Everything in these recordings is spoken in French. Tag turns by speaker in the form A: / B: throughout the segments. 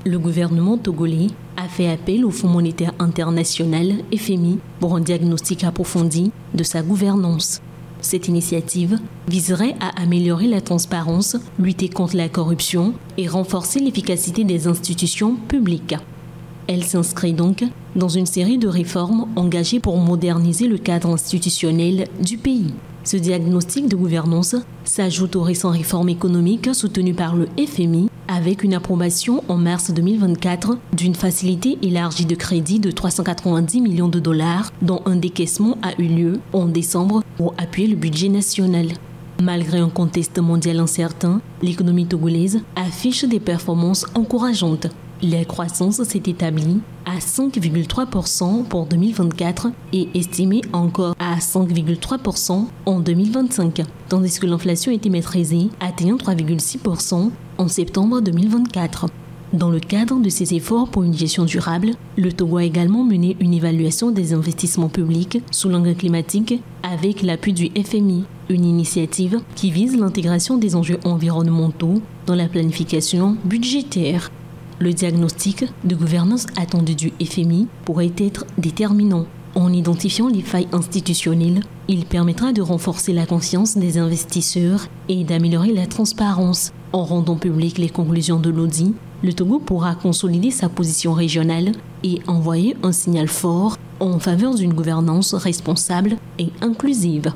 A: Le gouvernement togolais a fait appel au Fonds monétaire international, FMI, pour un diagnostic approfondi de sa gouvernance. Cette initiative viserait à améliorer la transparence, lutter contre la corruption et renforcer l'efficacité des institutions publiques. Elle s'inscrit donc dans une série de réformes engagées pour moderniser le cadre institutionnel du pays. Ce diagnostic de gouvernance s'ajoute aux récentes réformes économiques soutenues par le FMI avec une approbation en mars 2024 d'une facilité élargie de crédit de 390 millions de dollars dont un décaissement a eu lieu en décembre pour appuyer le budget national. Malgré un contexte mondial incertain, l'économie togolaise affiche des performances encourageantes. La croissance s'est établie à 5,3% pour 2024 et estimée encore à 5,3% en 2025, tandis que l'inflation a été maîtrisée, atteignant 3,6% en septembre 2024. Dans le cadre de ces efforts pour une gestion durable, le Togo a également mené une évaluation des investissements publics sous l'angle climatique avec l'appui du FMI, une initiative qui vise l'intégration des enjeux environnementaux dans la planification budgétaire. Le diagnostic de gouvernance attendu du FMI pourrait être déterminant. En identifiant les failles institutionnelles, il permettra de renforcer la confiance des investisseurs et d'améliorer la transparence. En rendant publiques les conclusions de l'audit, le Togo pourra consolider sa position régionale et envoyer un signal fort en faveur d'une gouvernance responsable et inclusive.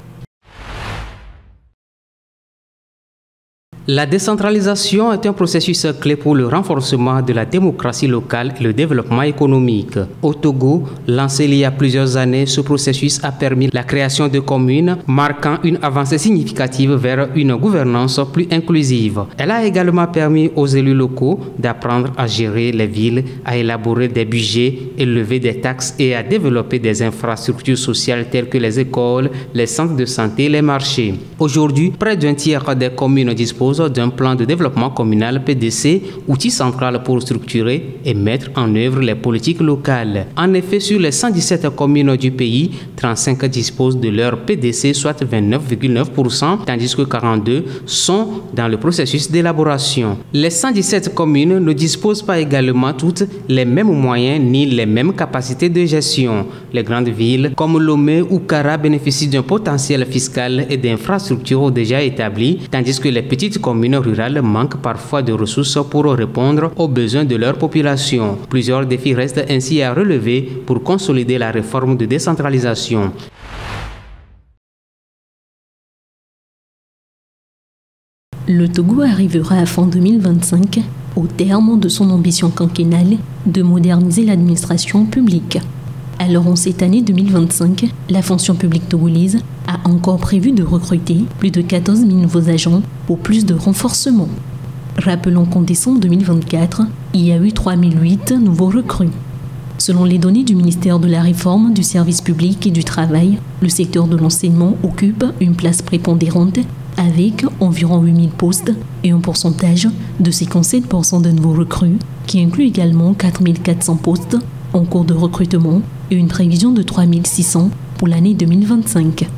B: La décentralisation est un processus clé pour le renforcement de la démocratie locale et le développement économique. Au Togo, lancé il y a plusieurs années, ce processus a permis la création de communes, marquant une avancée significative vers une gouvernance plus inclusive. Elle a également permis aux élus locaux d'apprendre à gérer les villes, à élaborer des budgets, élever des taxes et à développer des infrastructures sociales telles que les écoles, les centres de santé et les marchés. Aujourd'hui, près d'un tiers des communes disposent d'un plan de développement communal PDC, outil central pour structurer et mettre en œuvre les politiques locales. En effet, sur les 117 communes du pays, 35 disposent de leur PDC, soit 29,9%, tandis que 42 sont dans le processus d'élaboration. Les 117 communes ne disposent pas également toutes les mêmes moyens ni les mêmes capacités de gestion. Les grandes villes comme Lomé ou Kara bénéficient d'un potentiel fiscal et d'infrastructures déjà établis, tandis que les petites communes rurales manquent parfois de ressources pour répondre aux besoins de leur population. Plusieurs défis restent ainsi à relever pour consolider la réforme de décentralisation.
A: Le Togo arrivera à fin 2025, au terme de son ambition quinquennale, de moderniser l'administration publique. Alors en cette année 2025, la fonction publique togolaise a encore prévu de recruter plus de 14 000 nouveaux agents pour plus de renforcement. Rappelons qu'en décembre 2024, il y a eu 3008 nouveaux recrues. Selon les données du ministère de la Réforme, du Service public et du Travail, le secteur de l'enseignement occupe une place prépondérante avec environ 8000 postes et un pourcentage de 57% de nouveaux recrues, qui inclut également 4400 postes en cours de recrutement et une prévision de 3600 pour l'année 2025.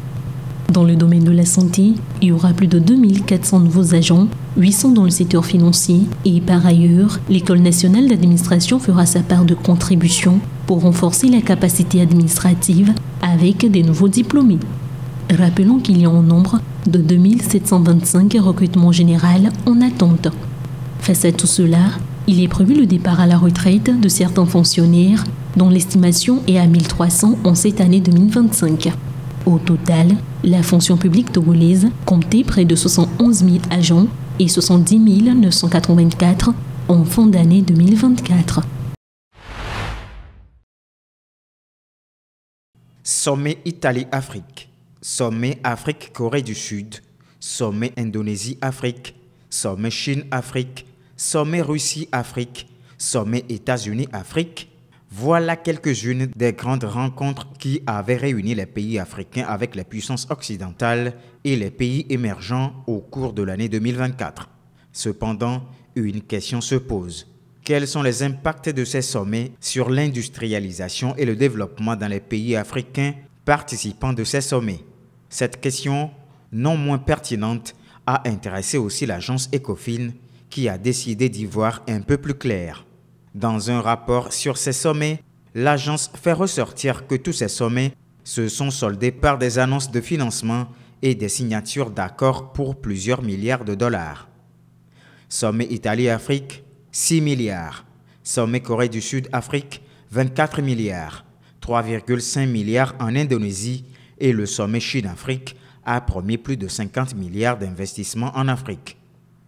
A: Dans le domaine de la santé, il y aura plus de 2400 nouveaux agents, 800 dans le secteur financier et par ailleurs, l'École nationale d'administration fera sa part de contribution pour renforcer la capacité administrative avec des nouveaux diplômés. Rappelons qu'il y a un nombre de 2725 recrutements généraux en attente. Face à tout cela, il est prévu le départ à la retraite de certains fonctionnaires dont l'estimation est à 1300 en cette année 2025. Au total, la fonction publique togolaise comptait près de 71 000 agents et 70 984 en fin d'année 2024.
C: Sommet Italie-Afrique, sommet Afrique-Corée du Sud, sommet Indonésie-Afrique, sommet Chine-Afrique, sommet Russie-Afrique, sommet États-Unis-Afrique. Voilà quelques-unes des grandes rencontres qui avaient réuni les pays africains avec les puissances occidentales et les pays émergents au cours de l'année 2024. Cependant, une question se pose. Quels sont les impacts de ces sommets sur l'industrialisation et le développement dans les pays africains participants de ces sommets? Cette question, non moins pertinente, a intéressé aussi l'agence Ecofin qui a décidé d'y voir un peu plus clair. Dans un rapport sur ces sommets, l'agence fait ressortir que tous ces sommets se sont soldés par des annonces de financement et des signatures d'accords pour plusieurs milliards de dollars. Sommet Italie-Afrique, 6 milliards. Sommet Corée du Sud-Afrique, 24 milliards. 3,5 milliards en Indonésie et le sommet Chine-Afrique a promis plus de 50 milliards d'investissements en Afrique.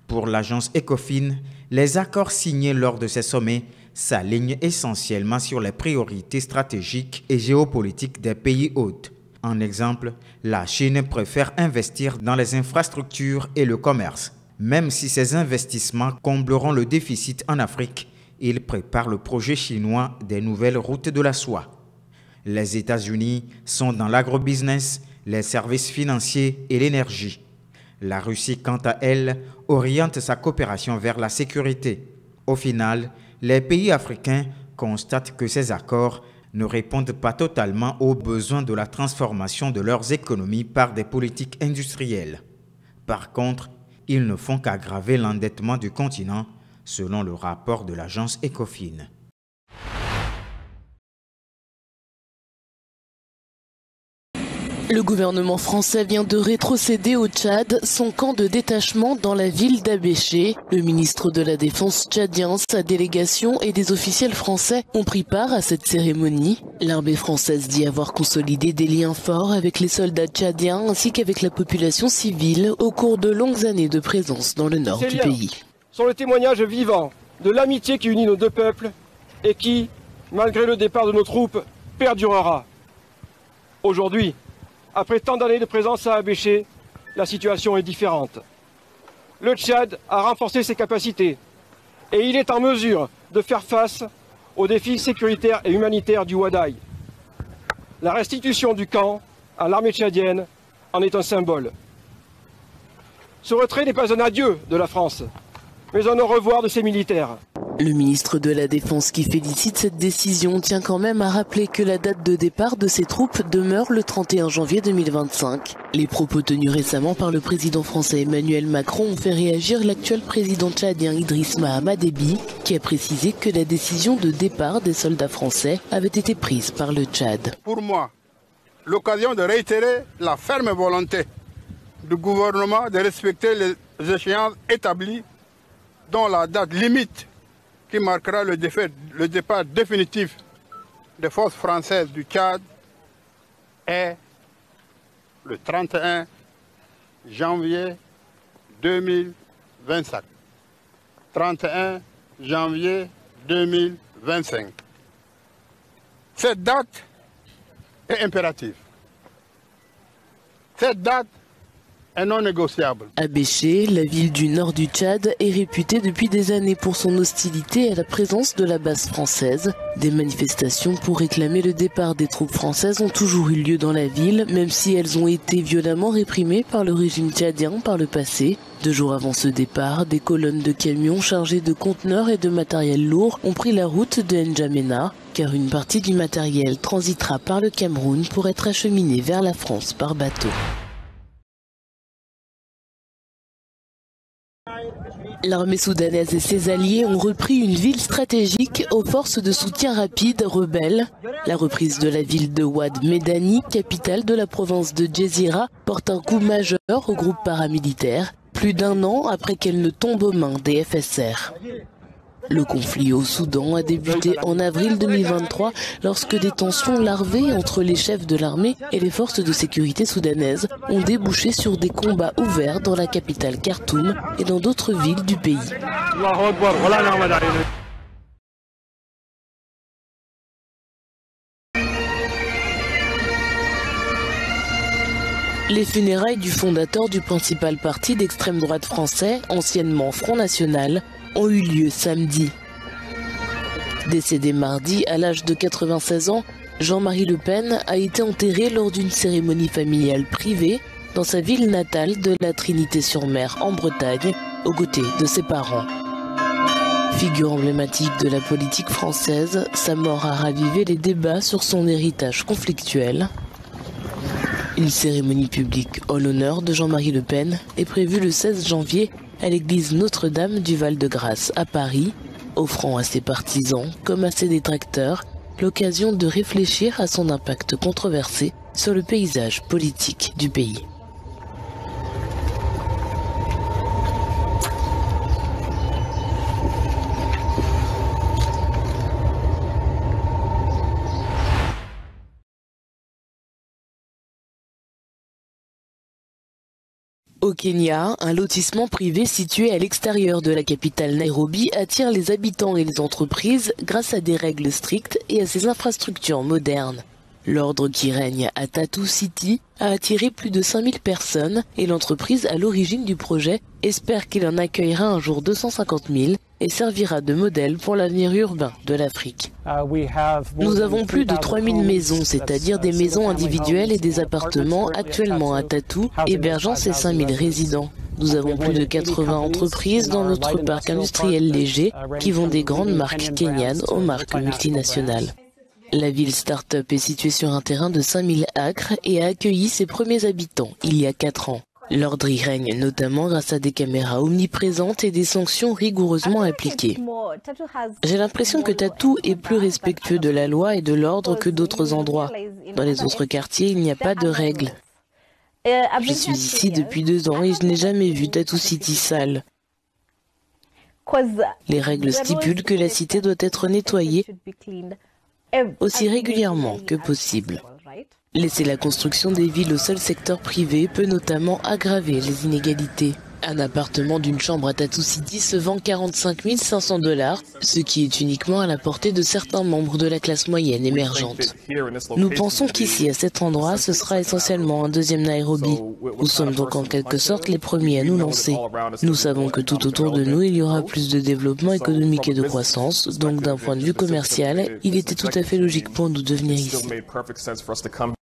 C: Pour l'agence Ecofin, les accords signés lors de ces sommets s'alignent essentiellement sur les priorités stratégiques et géopolitiques des pays hôtes. En exemple, la Chine préfère investir dans les infrastructures et le commerce. Même si ces investissements combleront le déficit en Afrique, ils préparent le projet chinois des nouvelles routes de la soie. Les États-Unis sont dans l'agrobusiness, les services financiers et l'énergie. La Russie, quant à elle, oriente sa coopération vers la sécurité. Au final, les pays africains constatent que ces accords ne répondent pas totalement aux besoins de la transformation de leurs économies par des politiques industrielles. Par contre, ils ne font qu'aggraver l'endettement du continent, selon le rapport de l'agence Ecofin.
D: Le gouvernement français vient de rétrocéder au Tchad son camp de détachement dans la ville d'Abéché. Le ministre de la Défense tchadien, sa délégation et des officiels français ont pris part à cette cérémonie. L'armée française dit avoir consolidé des liens forts avec les soldats tchadiens ainsi qu'avec la population civile au cours de longues années de présence dans le nord du pays.
E: Sont le témoignage vivant de l'amitié qui unit nos deux peuples et qui, malgré le départ de nos troupes, perdurera. Aujourd'hui, après tant d'années de présence à Abéché, la situation est différente. Le Tchad a renforcé ses capacités et il est en mesure de faire face aux défis sécuritaires et humanitaires du Wadaï. La restitution du camp à l'armée tchadienne en est un symbole. Ce retrait n'est pas un adieu de la France, mais un au revoir de ses militaires.
D: Le ministre de la Défense qui félicite cette décision tient quand même à rappeler que la date de départ de ces troupes demeure le 31 janvier 2025. Les propos tenus récemment par le président français Emmanuel Macron ont fait réagir l'actuel président tchadien Idriss Mahamat Déby, qui a précisé que la décision de départ des soldats français avait été prise par le Tchad.
F: Pour moi, l'occasion de réitérer la ferme volonté du gouvernement de respecter les échéances établies, dont la date limite qui marquera le départ définitif des forces françaises du Tchad est le 31 janvier 2025. 31 janvier 2025. Cette date est impérative. Cette date est non négociable.
D: Abéché, la ville du nord du Tchad, est réputée depuis des années pour son hostilité à la présence de la base française. Des manifestations pour réclamer le départ des troupes françaises ont toujours eu lieu dans la ville, même si elles ont été violemment réprimées par le régime tchadien par le passé. 2 jours avant ce départ, des colonnes de camions chargés de conteneurs et de matériel lourd ont pris la route de N'Djamena, car une partie du matériel transitera par le Cameroun pour être acheminé vers la France par bateau. L'armée soudanaise et ses alliés ont repris une ville stratégique aux forces de soutien rapide rebelles. La reprise de la ville de Ouad Medani, capitale de la province de Djezira, porte un coup majeur au groupe paramilitaire, plus d'1 an après qu'elle ne tombe aux mains des FSR. Le conflit au Soudan a débuté en avril 2023 lorsque des tensions larvées entre les chefs de l'armée et les forces de sécurité soudanaises ont débouché sur des combats ouverts dans la capitale Khartoum et dans d'autres villes du pays. Les funérailles du fondateur du principal parti d'extrême droite français, anciennement Front National, ont eu lieu samedi. Décédé mardi à l'âge de 96 ans, Jean-Marie Le Pen a été enterré lors d'une cérémonie familiale privée dans sa ville natale de la Trinité-sur-Mer en Bretagne, aux côtés de ses parents. Figure emblématique de la politique française, sa mort a ravivé les débats sur son héritage conflictuel. Une cérémonie publique en l'honneur de Jean-Marie Le Pen est prévue le 16 janvier à l'église Notre-Dame du Val-de-Grâce à Paris. offrant à ses partisans comme à ses détracteurs l'occasion de réfléchir à son impact controversé sur le paysage politique du pays. Au Kenya, un lotissement privé situé à l'extérieur de la capitale Nairobi attire les habitants et les entreprises grâce à des règles strictes et à ses infrastructures modernes. L'ordre qui règne à Tatu City a attiré plus de 5000 personnes et l'entreprise à l'origine du projet espère qu'il en accueillera un jour 250 000 et servira de modèle pour l'avenir urbain de l'Afrique. Nous avons plus de 3000 maisons, c'est-à-dire des maisons individuelles et des appartements actuellement à Tatu, hébergeant ces 5000 résidents. Nous avons plus de 80 entreprises dans notre parc industriel léger qui vont des grandes marques kenyanes aux marques multinationales. La ville start-up est située sur un terrain de 5000 acres et a accueilli ses premiers habitants il y a 4 ans. L'ordre y règne notamment grâce à des caméras omniprésentes et des sanctions rigoureusement appliquées. J'ai l'impression que Tatu est plus respectueux de la loi et de l'ordre que d'autres endroits. Dans les autres quartiers, il n'y a pas de règles. Je suis ici depuis 2 ans et je n'ai jamais vu Tatu City sale. Les règles stipulent que la cité doit être nettoyée aussi régulièrement que possible. Laisser la construction des villes au seul secteur privé peut notamment aggraver les inégalités. Un appartement d'une chambre à Tatu City se vend 45 500 $, ce qui est uniquement à la portée de certains membres de la classe moyenne émergente. Nous pensons qu'ici, à cet endroit, ce sera essentiellement un deuxième Nairobi. Nous sommes donc en quelque sorte les premiers à nous lancer. Nous savons que tout autour de nous, il y aura plus de développement économique et de croissance, donc d'un point de vue commercial, il était tout à fait logique pour nous de venir ici.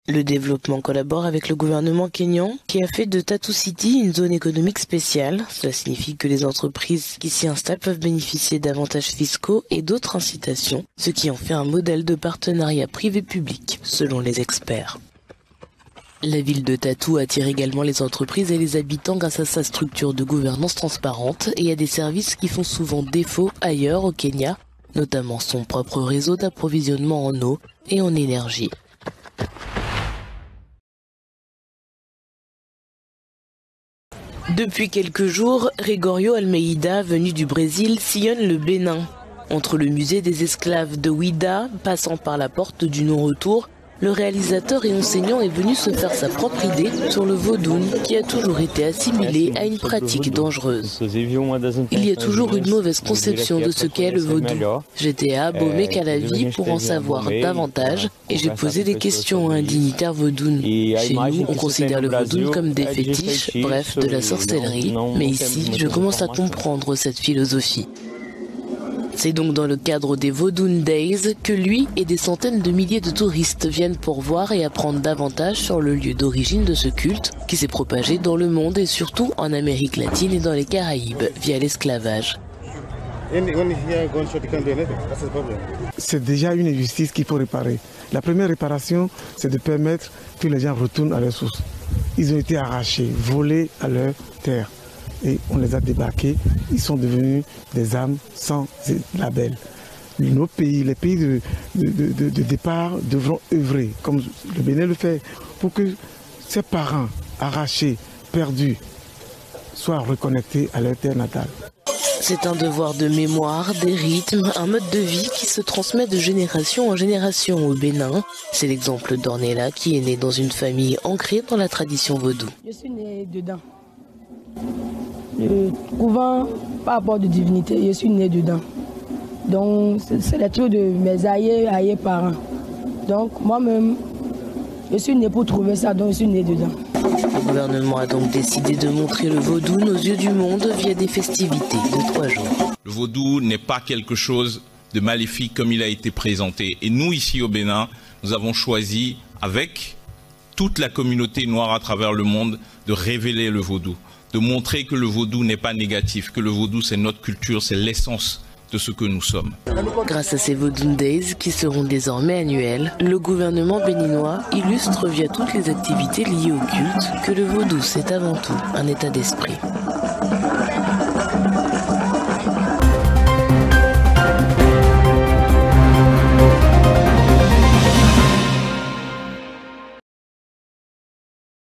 D: Le développement collabore avec le gouvernement kényan qui a fait de Tatu City une zone économique spéciale. Cela signifie que les entreprises qui s'y installent peuvent bénéficier d'avantages fiscaux et d'autres incitations, ce qui en fait un modèle de partenariat privé-public, selon les experts. La ville de Tatu attire également les entreprises et les habitants grâce à sa structure de gouvernance transparente et à des services qui font souvent défaut ailleurs au Kenya, notamment son propre réseau d'approvisionnement en eau et en énergie. Depuis quelques jours, Gregorio Almeida, venu du Brésil, sillonne le Bénin. Entre le musée des esclaves de Ouida, passant par la porte du non-retour, le réalisateur et enseignant est venu se faire sa propre idée sur le vaudou qui a toujours été assimilé à une pratique dangereuse. Il y a toujours une mauvaise conception de ce qu'est le vaudou. J'étais à Abomey Calavi pour en savoir davantage et j'ai posé des questions à un dignitaire vaudou. Chez nous, on considère le vaudou comme des fétiches, bref, de la sorcellerie, mais ici, je commence à comprendre cette philosophie. C'est donc dans le cadre des Vodun Days que lui et des centaines de milliers de touristes viennent pour voir et apprendre davantage sur le lieu d'origine de ce culte qui s'est propagé dans le monde et surtout en Amérique latine et dans les Caraïbes via l'esclavage.
G: C'est déjà une injustice qu'il faut réparer. La première réparation, c'est de permettre que les gens retournent à leur source. Ils ont été arrachés, volés à leur terre. Et on les a débarqués, ils sont devenus des âmes sans label. Nos pays, les pays de départ devront œuvrer, comme le Bénin le fait, pour que ces parents arrachés, perdus, soient reconnectés à leur terre natale.
D: C'est un devoir de mémoire, des rythmes, un mode de vie qui se transmet de génération en génération au Bénin. C'est l'exemple d'Ornella qui est née dans une famille ancrée dans la tradition vaudou.
H: Je suis née dedans. Le couvent, par rapport de divinité, je suis née dedans. Donc, c'est le truc de mes arrière-parents. Donc, moi-même, je suis née pour trouver ça, donc je suis née dedans.
D: Le gouvernement a donc décidé de montrer le vaudou aux yeux du monde via des festivités de 3 jours.
I: Le vaudou n'est pas quelque chose de maléfique comme il a été présenté. Et nous, ici au Bénin, nous avons choisi, avec toute la communauté noire à travers le monde, de révéler le vaudou. De montrer que le vaudou n'est pas négatif, que le vaudou c'est notre culture, c'est l'essence de ce que nous sommes.
D: Grâce à ces Vodun Days qui seront désormais annuels, le gouvernement béninois illustre via toutes les activités liées au culte que le vaudou c'est avant tout un état d'esprit.